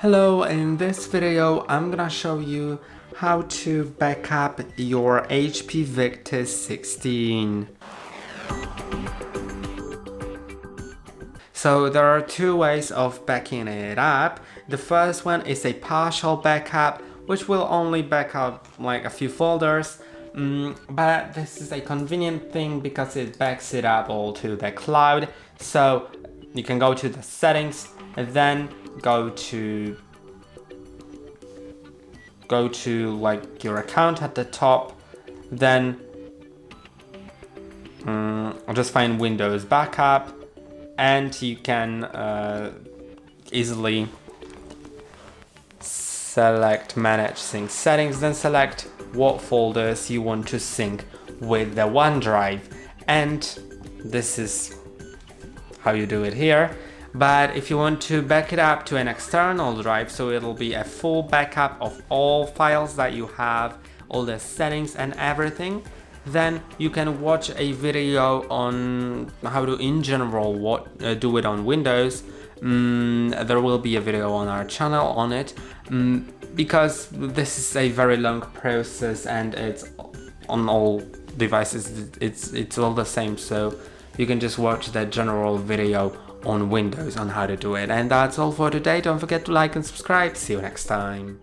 Hello, in this video I'm gonna show you how to back up your HP Victus 16. So there are two ways of backing it up. The first one is a partial backup, which will only back up like a few folders. But this is a convenient thing because it backs it up all to the cloud. So you can go to the settings and then go to like your account at the top, then just find Windows Backup, and you can easily select Manage Sync Settings, then select what folders you want to sync with the OneDrive, and this is how you do it here. But if you want to back it up to an external drive, so it'll be a full backup of all files that you have, all the settings and everything, then you can watch a video on how to in general do it on Windows. There will be a video on our channel on it, because this is a very long process and it's on all devices, it's all the same, so you can just watch that general video on Windows on how to do it. And that's all for today. Don't forget to like and subscribe. See you next time.